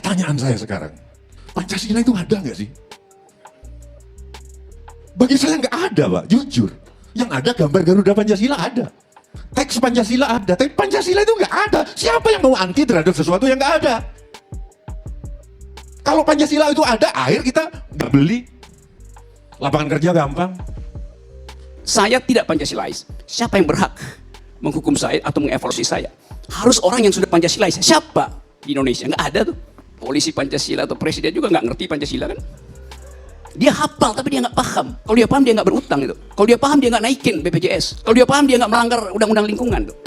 Pertanyaan saya sekarang, Pancasila itu ada nggak sih? Bagi saya nggak ada, Pak, jujur. Yang ada gambar Garuda Pancasila ada. Teks Pancasila ada, tapi Pancasila itu nggak ada. Siapa yang mau anti terhadap sesuatu yang nggak ada? Kalau Pancasila itu ada, akhir kita nggak beli. Lapangan kerja gampang. Saya tidak Pancasilais. Siapa yang berhak menghukum saya atau mengevaluasi saya? Harus orang yang sudah Pancasilais. Siapa di Indonesia? Nggak ada tuh. Polisi Pancasila atau presiden juga nggak ngerti Pancasila kan? Dia hafal tapi dia nggak paham. Kalau dia paham dia nggak berutang gitu. Kalau dia paham dia nggak naikin BPJS. Kalau dia paham dia nggak melanggar undang-undang lingkungan tuh.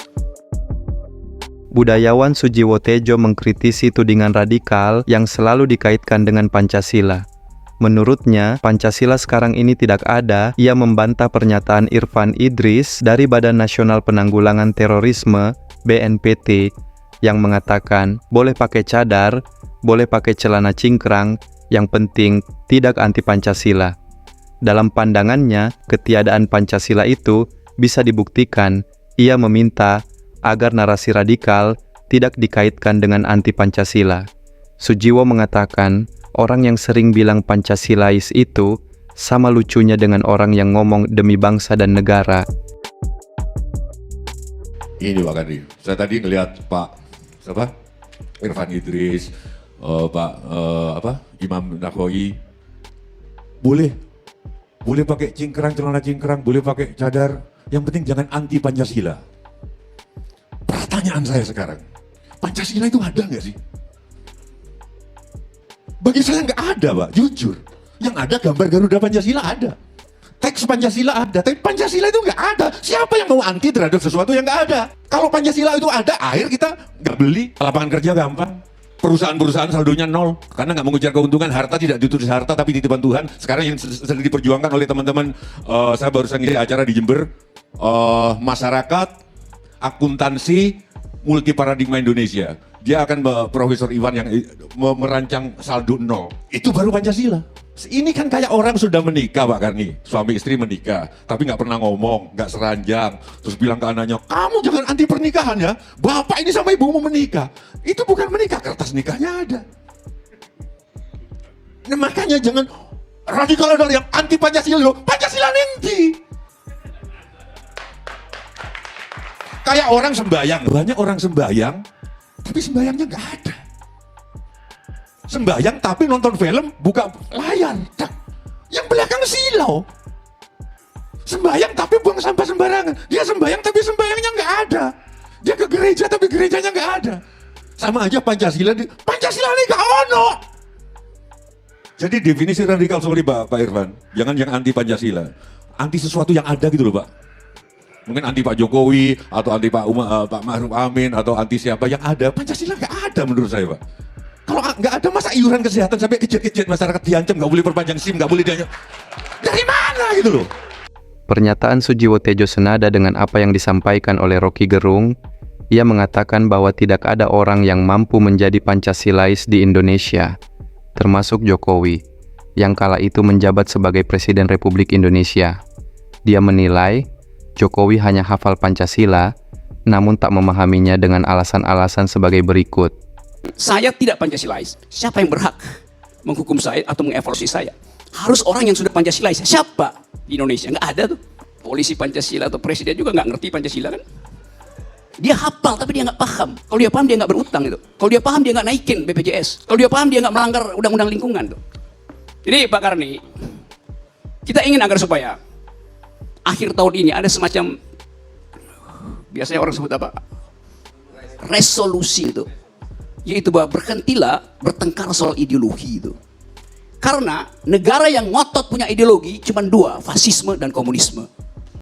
Budayawan Sujiwo Tejo mengkritisi tudingan radikal yang selalu dikaitkan dengan Pancasila. Menurutnya, Pancasila sekarang ini tidak ada. Ia membantah pernyataan Irfan Idris dari Badan Nasional Penanggulangan Terorisme (BNPT) yang mengatakan boleh pakai cadar, boleh pakai celana cingkrang, yang penting tidak anti Pancasila. Dalam pandangannya, ketiadaan Pancasila itu bisa dibuktikan. Ia meminta agar narasi radikal tidak dikaitkan dengan anti Pancasila. Sujiwo mengatakan, orang yang sering bilang Pancasilais itu sama lucunya dengan orang yang ngomong demi bangsa dan negara. Ini Pak Kadri, saya tadi ngelihat Pak Irfan Idris, Imam Nahrawi, boleh pakai cingkrang, celana cingkrang, boleh pakai cadar, yang penting jangan anti Pancasila. Pertanyaan saya sekarang, Pancasila itu ada nggak sih? Bagi saya nggak ada, Pak, jujur. Yang ada gambar Garuda Pancasila ada. Teks Pancasila ada, tapi Pancasila itu nggak ada. Siapa yang mau anti terhadap sesuatu yang nggak ada? Kalau Pancasila itu ada, akhir kita nggak beli. Lapangan kerja gampang. Perusahaan-perusahaan saldonya nol. Karena nggak mengejar keuntungan, harta tidak ditulis harta, tapi titipan Tuhan. Sekarang yang sedang diperjuangkan oleh teman-teman, saya barusan ngisi acara di Jember, masyarakat, akuntansi, multi paradigma Indonesia. Dia akan Profesor Iwan yang merancang saldo nol. Itu baru Pancasila. Ini kan kayak orang sudah menikah, Pak Karni. Suami istri menikah, tapi nggak pernah ngomong, nggak seranjang. Terus bilang ke anaknya, kamu jangan anti pernikahan ya. Bapak ini sama ibumu menikah. Itu bukan menikah, kertas nikahnya ada. Nah, makanya jangan radikal adalah yang anti Pancasila. Pancasila nanti. Kayak orang sembahyang. Banyak orang sembahyang, tapi sembahyangnya nggak ada. Sembahyang tapi nonton film, buka layar. Yang belakang silau. Sembahyang tapi buang sampah sembarangan. Dia sembahyang tapi sembahyangnya nggak ada. Dia ke gereja tapi gerejanya nggak ada. Sama aja Pancasila ini nggak ono. Jadi definisi radikal sorry Pak Irfan. Jangan yang anti Pancasila. Anti sesuatu yang ada gitu loh Pak. Mungkin anti Pak Jokowi, atau anti Pak Ma'ruf Amin, atau anti siapa yang ada. Pancasila nggak ada menurut saya Pak. Kalau nggak ada masa iuran kesehatan sampai kejit-kejit masyarakat diancam, nggak boleh perpanjang SIM, nggak boleh diancam. Dari mana gitu loh? Pernyataan Sujiwo Tejo senada dengan apa yang disampaikan oleh Rocky Gerung. Ia mengatakan bahwa tidak ada orang yang mampu menjadi Pancasilais di Indonesia, termasuk Jokowi, yang kala itu menjabat sebagai Presiden Republik Indonesia. Dia menilai Jokowi hanya hafal Pancasila, namun tak memahaminya dengan alasan-alasan sebagai berikut. Saya tidak Pancasilais. Siapa yang berhak menghukum saya atau mengevaluasi saya? Harus orang yang sudah Pancasilais. Siapa di Indonesia? Nggak ada tuh. Polisi Pancasila atau presiden juga nggak ngerti Pancasila kan? Dia hafal tapi dia nggak paham. Kalau dia paham dia nggak berutang gitu. Kalau dia paham dia nggak naikin BPJS. Kalau dia paham dia nggak melanggar undang-undang lingkungan tuh. Jadi Pak Karni, kita ingin agar supaya akhir tahun ini ada semacam, biasanya orang sebut apa? Resolusi itu. Yaitu bahwa berhentilah bertengkar soal ideologi itu. Karena negara yang ngotot punya ideologi cuma dua, fasisme dan komunisme.